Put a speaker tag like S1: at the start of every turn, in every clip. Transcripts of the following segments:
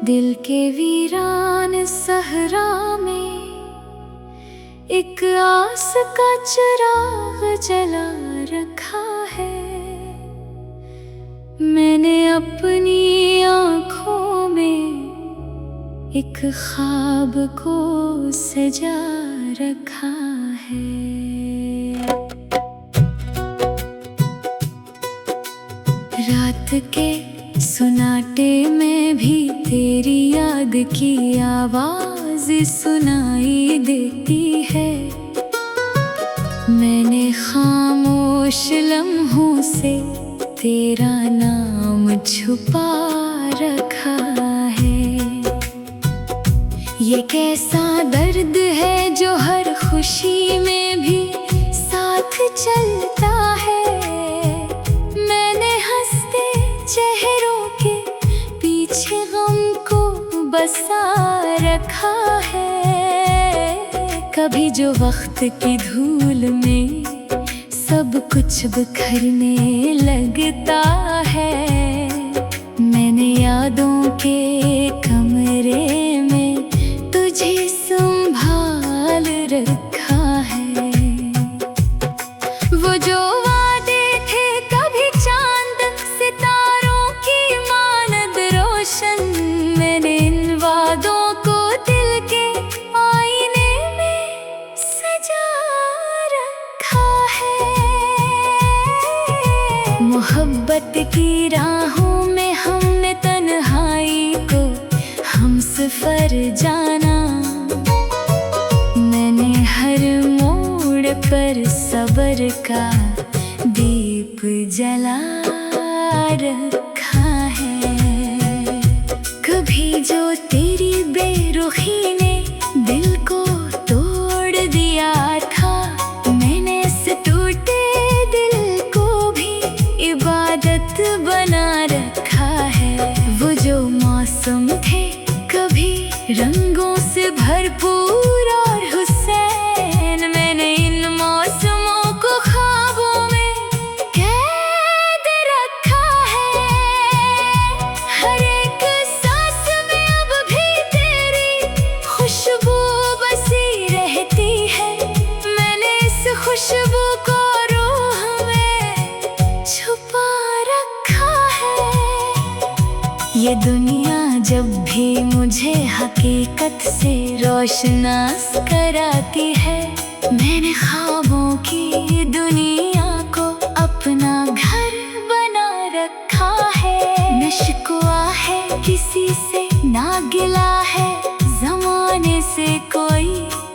S1: दिल के वीरान सहरा में एक आस का चिराग जला रखा है। मैंने अपनी आँखों में एक ख्वाब को सजा रखा है। रात के सुनाटे में भी तेरी याद की आवाज सुनाई देती है। मैंने खामोश लम्हों से तेरा नाम छुपा रखा है। ये कैसा दर्द है जो हर खुशी में भी साथ चलता है। मैंने हंसते चेहरों के पीछे गम को बसा रखा है। कभी जो वक्त की धूल में सब कुछ बिखरने लगता है। मैंने यादों के कमरे में तुझे संभाल रखा है। वो जो वादे थे कभी चांद सितारों की मानद रोशन, मैंने इन वादों को दिल के आईने में सजा रखा है। मोहब्बत की राहों में हमने तन्हाई को हमसफर जाना। मैंने हर मोड़ पर सब्र का दीप जला रखा है। कभी जो तेरी बेरुखी ने दिल को तोड़ दिया था, मैंने इस टूटे दिल को भी इबादत बना रखा है। वो जो मौसम थे कभी रंगों से भरपूर और हुसैन, मैंने इन मौसमों को ख्वाबों में कैद रखा है। हर एक सांस में अब भी तेरी खुशबू बसी रहती है। मैंने इस खुशबू को रूह में छुपा रखा है। ये दुनिया जब भी मुझे हकीकत से रोशनास कराती है, मैंने ख्वाबों की दुनिया को अपना घर बना रखा है। न शिकवा है किसी से, ना गिला है ज़माने से कोई।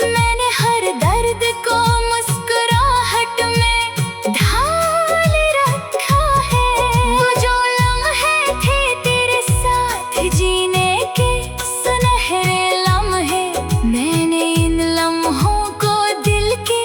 S1: मैंने हर दर्द को मुस्कुराहट में ढाल रखा है। वो जो लम्हे थे तेरे साथ जीने के सुनहरे लम्हे, मैंने इन लम्हों को दिल की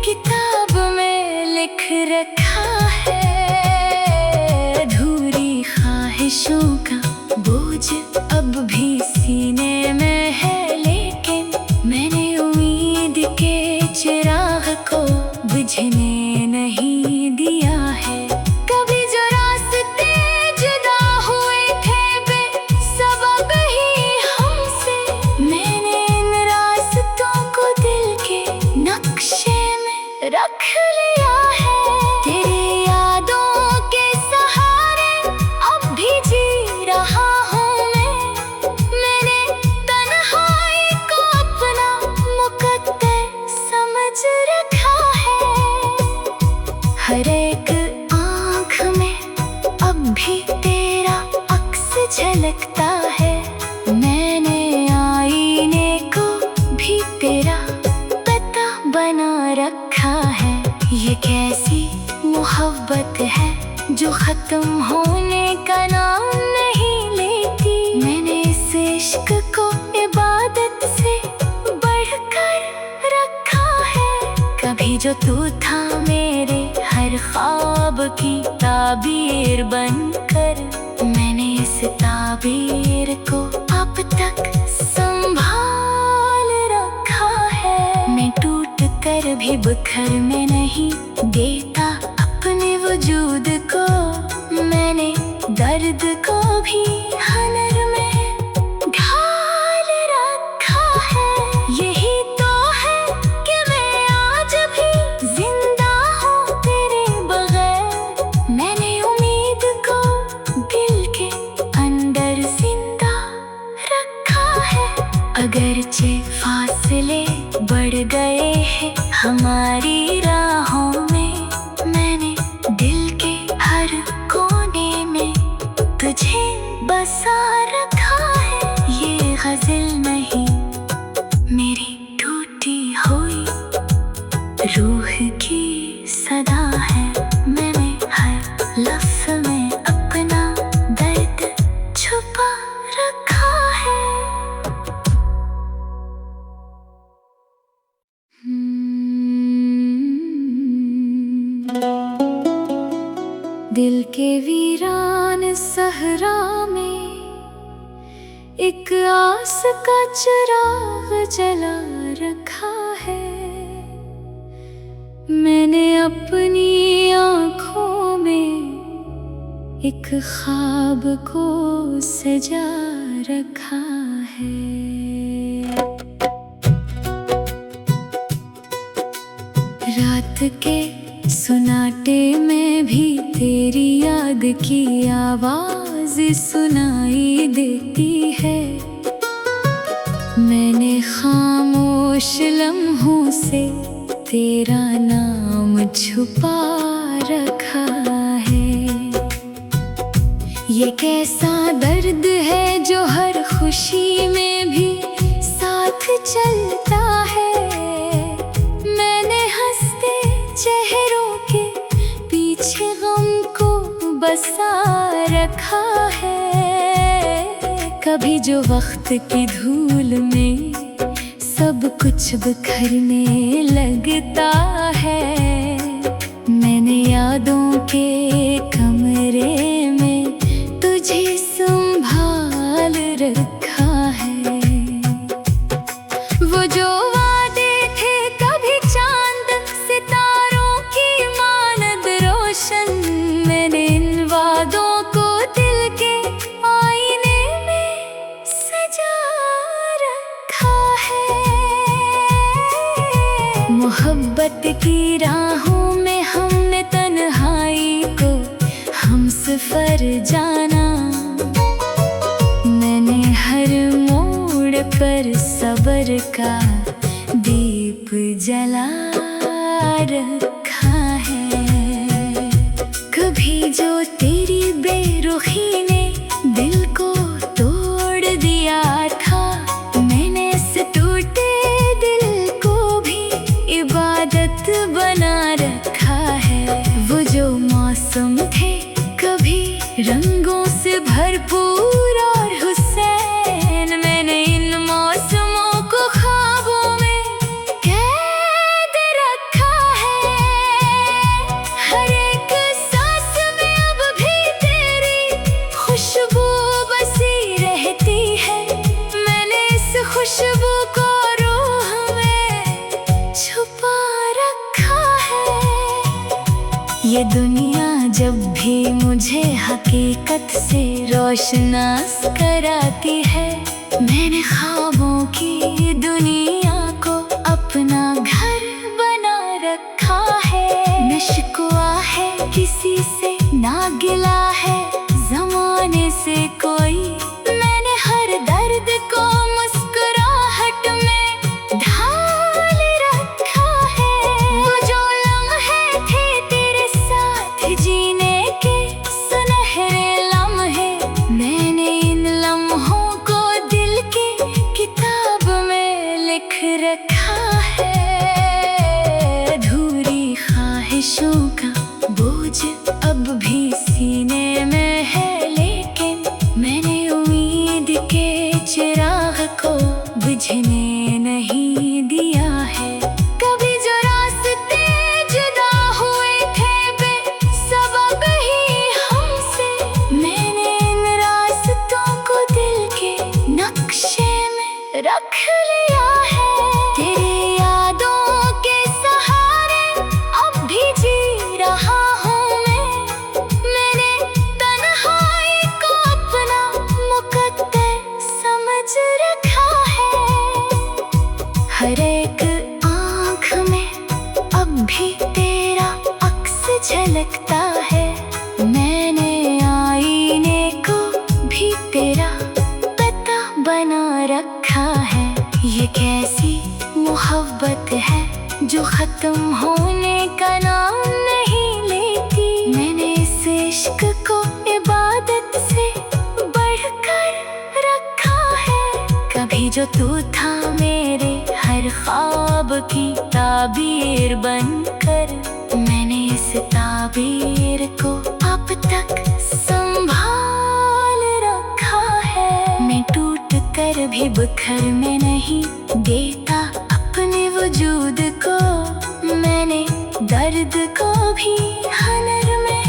S1: किताब में लिख रखा है। अधूरी ख्वाहिशों का बोझ अब भी सीने में है, लेकिन मैंने उम्मीद के चिराग को बुझने नहीं दिया है। कभी जो रास्ते जुदा हुए थे बेसबब ही हमसे, मैंने इन रास्तों को दिल के नक्शे में रख लिया है। तेरी यादों के सहारे अब भी जी रहा हूँ मैं। मैंने तन्हाई को अपना मुकद्दर समझ रखा है। हर एक आँख में अब भी तेरा अक्स झलकता है। मैंने आईने को भी तेरा पता बना रखा है। ये कैसी मोहब्बत है जो खत्म होने का नाम नहीं लेती। मैंने इस इश्क को इबादत से बढ़कर रखा है। कभी जो तू था मेरे हर ख्वाब की ताबीर बनकर, मैंने इस ताबीर को अब तक संभाल रखा है। मैं टूट कर भी बिखरने नहीं देता अपने वजूद को। मैंने दर्द को भी हनर में दिल के वीरान सहरा में एक आस का चिराग जला रखा है। मैंने अपनी आँखों में एक ख्वाब को सजा रखा है। रात के सुनाटे में भी तेरी याद की आवाज सुनाई देती है। मैंने खामोश लम्हों से तेरा नाम छुपा रखा है। ये कैसा दर्द है जो हर खुशी में भी साथ चलता है। मैंने हंसते चेहरों के पीछे गम को बसा रखा है। कभी जो वक्त की धूल में सब कुछ बिखरने लगता है। मैंने यादों के कमरे में तुझे संभाल रखा है। वो जो वादे थे कभी चांद सितारों की मानद रोशन, मैंने इन वादों को दिल के आईने में सजा रखा है। मोहब्बत की राहों में हमने तन्हाई को हमसफर जाना। मैंने हर मोड़ पर सब्र का दीप जला रखा है। कभी जो तेरी बेरुखी ने दिल को तोड़ दिया था, मैंने इस टूटे दिल को भी इबादत बना रखा है। वो जो मौसम थे कभी रंगों से भरपूर और हुसैन, मैंने इन मौसमों को ख्वाबों में कैद रखा है। हर एक सांस में अब भी तेरी खुशबू बसी रहती है। मैंने इस खुशबू को रूह में छुपा रखा है। ये दुनिया जब भी मुझे हकीकत से रोशनास कराती है, मैंने ख्वाबों की दुनिया को अपना घर बना रखा है। न शिकवा है किसी से, ना गिला है ज़माने से कोई। मैंने हर दर्द को मुस्कुराहट में ढाल रखा है। वो जो लम्हे थे तेरे साथ जीने के सुनहरे लम्हे, मैंने इन लम्हों को दिल की किताब में लिख रखा है। अधूरी ख्वाहिशों का बोझ अब भी सीने में है, लेकिन मैंने उम्मीद के चिराग को बुझने नहीं दिया है। कभी जो रास्ते जुदा हुए थे बेसबब ही हमसे, मैंने इन रास्तों को दिल के नक्शे में रख लिया है। तेरी यादों के सहारे अब भी जी रहा हूँ मैं। मैंने तन्हाई को अपना मुकद्दर समझ रखा है। हर एक आँख में अब भी तेरा अक्स झलकता है। मैंने आईने को भी तेरा पता बना रखा है। ये कैसी मोहब्बत है जो खत्म होने का नाम नहीं लेती। मैंने इस इश्क को इबादत से बढ़कर रखा है। कभी जो तू था मेरे हर ख्वाब की ताबीर बनकर, मैंने इस ताबीर को अब तक संभाल रखा है। मैं टूट कर भी बिखर में नहीं देता अपने वजूद को। मैंने दर्द को भी हनर में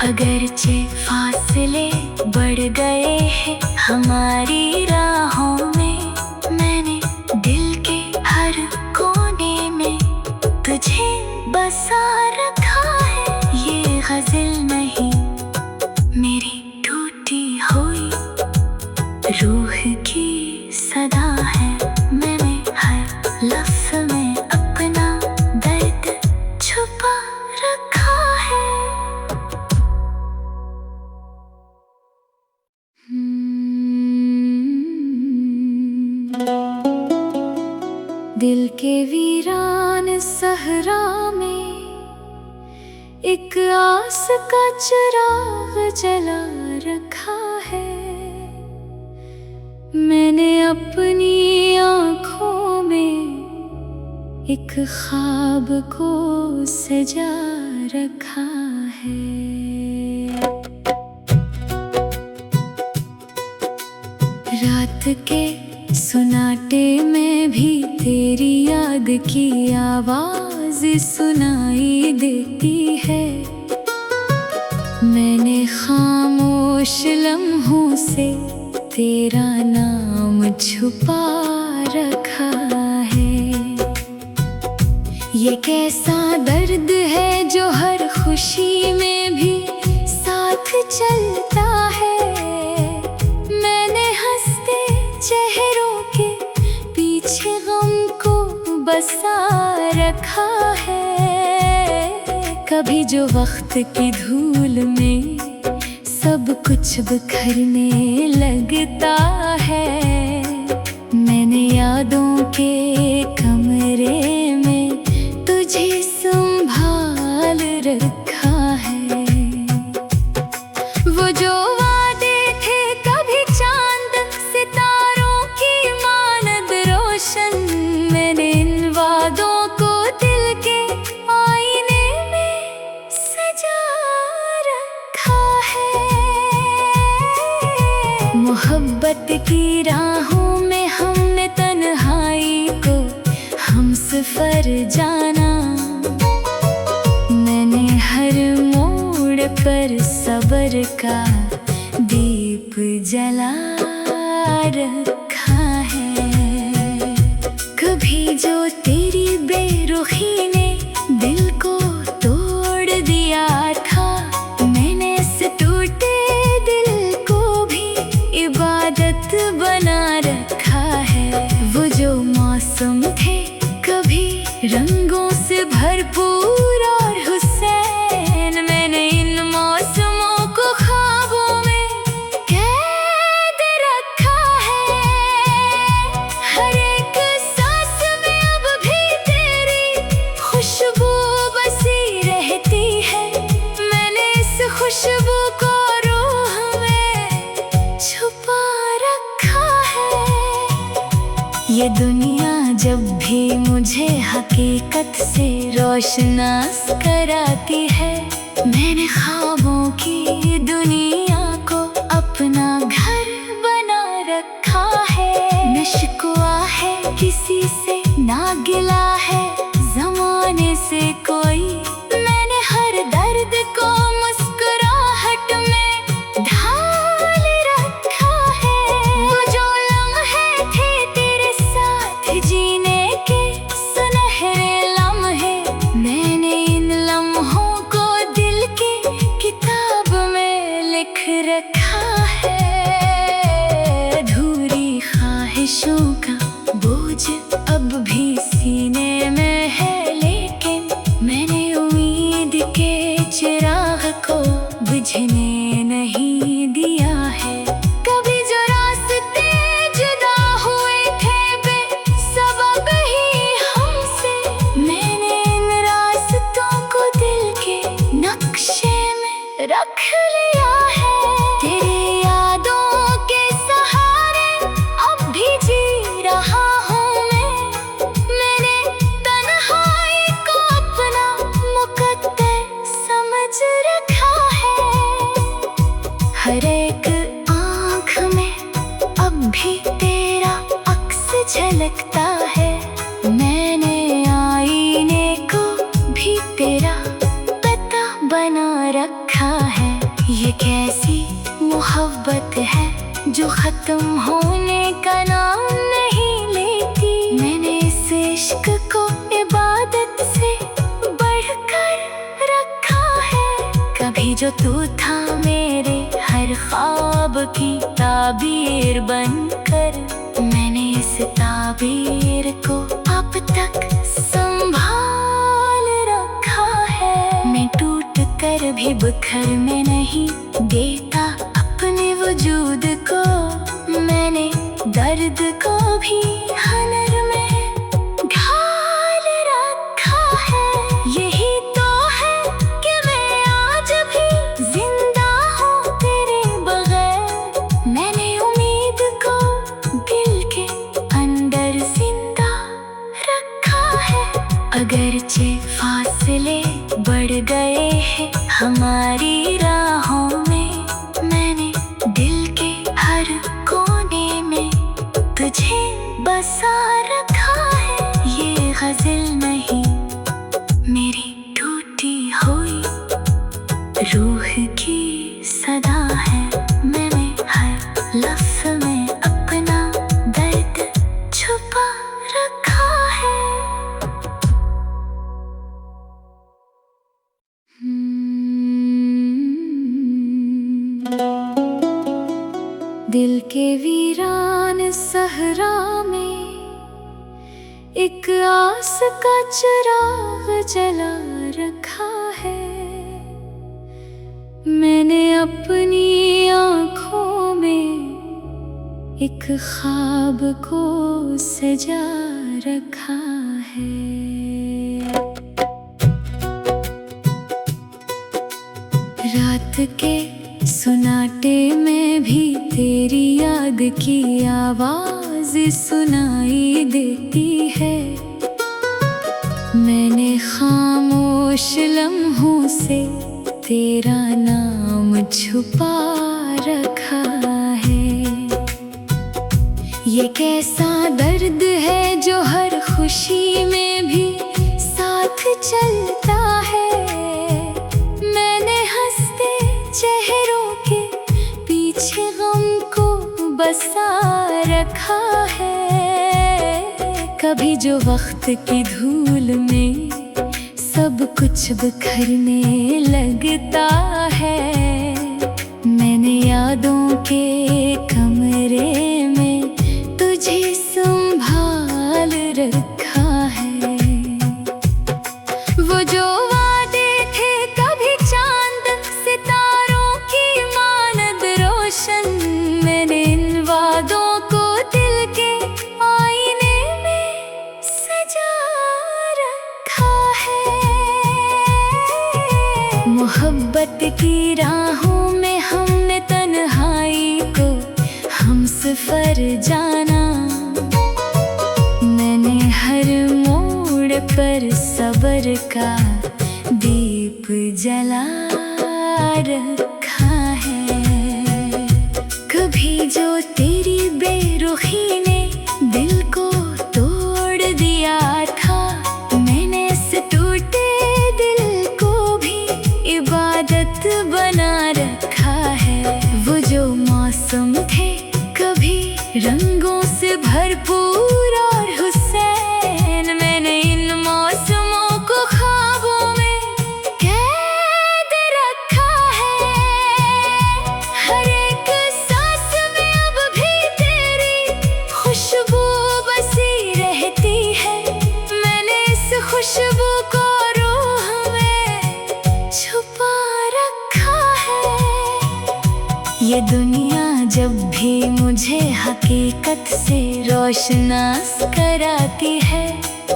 S1: अगरचे फासले बढ़ गए हैं हमारी राहों में, मैंने दिल के हर कोने में तुझे बसा रखा है। ये गज़ल नहीं मेरी टूटी हुई रूह की सदा है, मैंने हर लफ्ज़ में अपना दर्द छुपा रखा है। दिल के वीरान सहरा में एक आस का चिराग जला रखा है, मैंने अपनी आँखों में एक ख्वाब को सजा रखा है। रात के सुनाटे में भी तेरी याद की आवाज़ सुनाई देती है, मैंने खामोश लम्हों से तेरा नाम छुपा रखा है। ये कैसा दर्द है जो हर खुशी में भी साथ चलता है, मैंने हंसते चेहरों के पीछे गम को बसा रखा है। कभी जो वक्त की धूल में सब कुछ बिखरने लगता है, मैंने यादों के कमरे में तुझे संभाल रखा है। वो जो वादे थे कभी चांद सितारों की मानद रोशन, मैंने इन वादों को दिल के आईने में सजा रखा है। मोहब्बत की राहों में हमने तन्हाई को हमसफर जाना, मैंने हर मोड़ पर सब्र का दीप जला रखा है। कभी जो तेरी बेरुखी ने दिल को तोड़ दिया था, मैंने इस टूटे दिल को भी इबादत बना रखा है। वो जो मौसम थे कभी रंगों से भरपूर और हुसैन, मैंने इन मौसमों को ख्वाबों में कैद रखा है। हर एक सांस में अब भी तेरी खुशबू बसी रहती है, मैंने इस खुशबू को रूह में छुपा रखा है। ये दुनिया जब भी मुझे हकीकत से रोशनास कराती है, मैंने ख्वाबों की दुनिया को अपना घर बना रखा है। न शिकवा है किसी से, ना गिला है ज़माने से कोई, मैंने हर दर्द को मुस्कुराहट में ढाल रखा है। वो जो लम्हे थे तेरे साथ जीने के सुनहरे लम्हे, मैंने इन लम्हों को दिल की किताब में लिख रखा है। अधूरी ख्वाहिशों का बोझ अब भी सीने में है, लेकिन मैंने उम्मीद के चिराग को बुझने नहीं दिया है। कभी जो रास्ते जुदा हुए थे बेसबब ही हमसे, मैंने इन रास्तों को दिल के नक्शे में रख लिया है। तेरी यादों के सहारे अब भी जी रहा हूँ मैं, मैंने तन्हाई को अपना मुकद्दर समझ रखा है। हर एक आँख में अब भी तेरा अक्स झलकता है, मैंने आईने को भी तेरा पता बना रखा है। ये कैसी मोहब्बत है जो खत्म होने का नाम नहीं लेती। मैंने इस इश्क को इबादत से बढ़कर रखा है। कभी जो तू था मेरे हर ख्वाब की ताबीर बनकर, मैंने इस ताबीर को अब तक संभाल रखा है। मैं टूट कर भी बिखर में नहीं देता अपने वजूद को। मैंने दर्द को भी हनर में ढाल रखा है। यही तो है कि मैं आज भी जिंदा हूँ तेरे बगैर। मैंने उम्मीद को दिल के अंदर जिंदा रखा है। अगरचे फासले बढ़ गए हैं हमारी राहों में, मैंने दिल के हर कोने में तुझे बसा रखा है। ये गज़ल नहीं मेरी टूटी हुई रूह की सदा है। मैंने हर लफ्ज़ में अपना दर्द छुपा रखा है। दिल के वीरान सहरा में एक आस का चिराग जला रखा है। मैंने अपनी आँखों में एक ख्वाब को सजा रखा है। रात के सुनाटे में भी तेरी याद की आवाज सुनाई देती है। मैंने खामोश लम्हों से तेरा नाम छुपा रखा है। ये कैसा दर्द है जो हर खुशी में भी साथ चलता है। मैंने हंसते चेहरों के पीछे गम को बसा रखा है। कभी जो वक्त की धूल में सब कुछ बिखरने लगता है, मैंने यादों के कमरे में तुझे संभाल रखा है। वो जो वादे थे कभी चांद सितारों की मानद रोशन, मैंने इन वादों को दिल के आईने में सजा रखा है। मोहब्बत की राहों में हमने तन्हाई को हमसफर जाना। मैंने हर मोड़ पर सब्र का दीप जला रखा है। कभी जो तेरी बेरुखी ने दिल को तोड़ दिया था, मैंने इस टूटे दिल को भी इबादत बना रखा है। वो जो मौसम थे कभी रंगों से भरपूर और हुसैन, मैंने इन मौसमों को ख्वाबों में कैद रखा है। हर एक सांस में अब भी तेरी खुशबू बसी रहती है। मैंने इस खुशबू को रूह में छुपा रखा है। ये दुनिया जब भी मुझे हकीकत से रोशनास कराती है,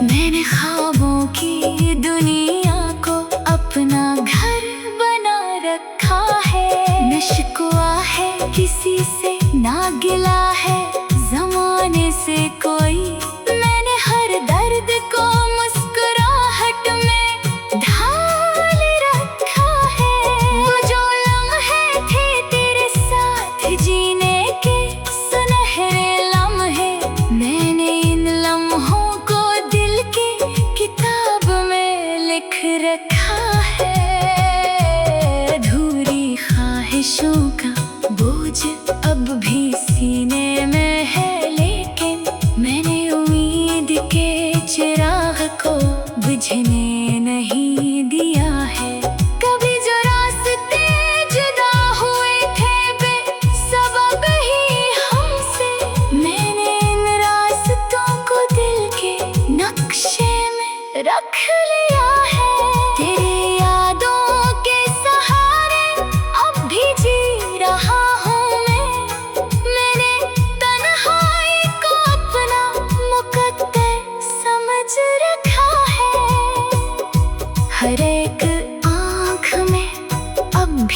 S1: मैंने ख्वाबों की दुनिया को अपना घर बना रखा है। न शिकवा है किसी से, ना गिला है ज़माने से कोई, मैंने हर दर्द को मुस्कुराहट में ढाल रखा है। वो जो लम्हे थे तेरे साथ जीने के सुनहरे लम्हे, मैंने इन लम्हों को दिल की किताब में लिख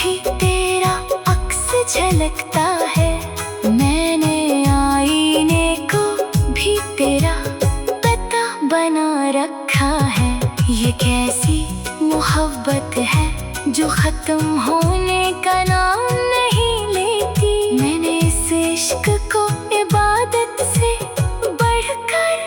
S1: भी तेरा अक्स झलकता है। मैंने आईने को भी तेरा पता बना रखा है। ये कैसी मोहब्बत है जो खत्म होने का नाम नहीं लेती। मैंने इस इश्क को इबादत से बढ़कर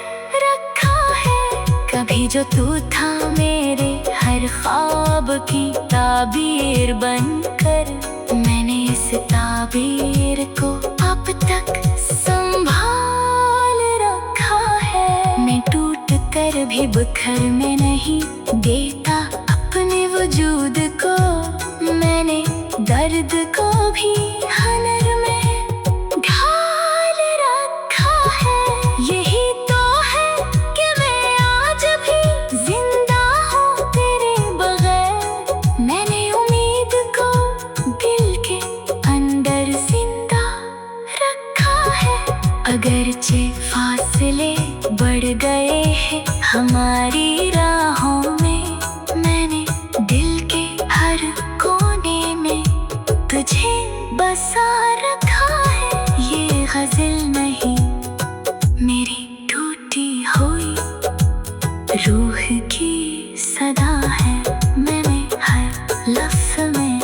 S1: रखा है। कभी जो तू था मेरे हर ख्वाब की ताबीर बनकर, मैंने इस ताबीर को अब तक संभाल रखा है। मैं टूट कर भी बिखर में नहीं देता अपने वजूद को। मैंने दर्द को भी हनर में ढाल रखा है। यही तो है कि मैं आज भी जिंदा हूँ तेरे बगैर। मैंने उम्मीद को दिल के अंदर जिंदा रखा है। अगरचे फासले बढ़ गए हैं हमारी राहों में, मैंने दिल के हर कोने में तुझे बसा रखा है। ये गजल नहीं मेरी टूटी हुई रूह की सदा है। मैंने हर लफ्ज़ में